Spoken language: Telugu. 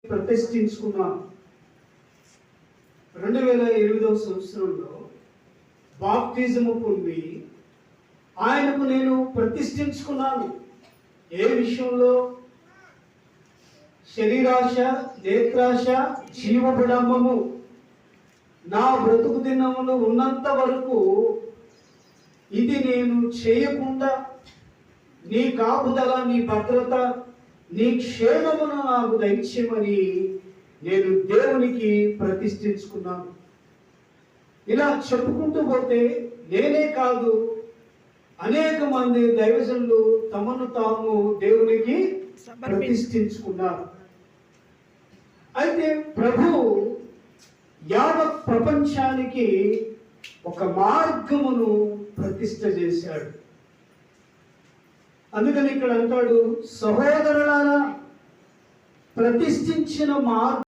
ప్రతిష్ఠించుకున్నాను. 2008వ సంవత్సరంలో బాప్తిజము పొంది ఆయనకు నేను ప్రతిష్ఠించుకున్నాను. ఏ విషయంలో? శరీరాశ, నేత్రాశ, జీవబిడంబము నా బ్రతుకు దినములు ఉన్నంత వరకు ఇది నేను చేయకుండా నీ కాపుదల, నీ భద్రత, నీ క్షేమమును నాకు దయచేయమని నేను దేవునికి ప్రతిష్ఠించుకున్నాను. ఇలా చెప్పుకుంటూ పోతే నేనే కాదు, అనేక మంది దైవజనులు తమను తాము దేవునికి ప్రతిష్ఠించుకున్నారు. అయితే ప్రభువు యావత్ ప్రపంచానికి ఒక మార్గమును ప్రతిష్ఠ చేశాడు. అందుకని ఇక్కడ అంటాడు, సహోదరులారా, ప్రతిష్ఠించిన మార్గం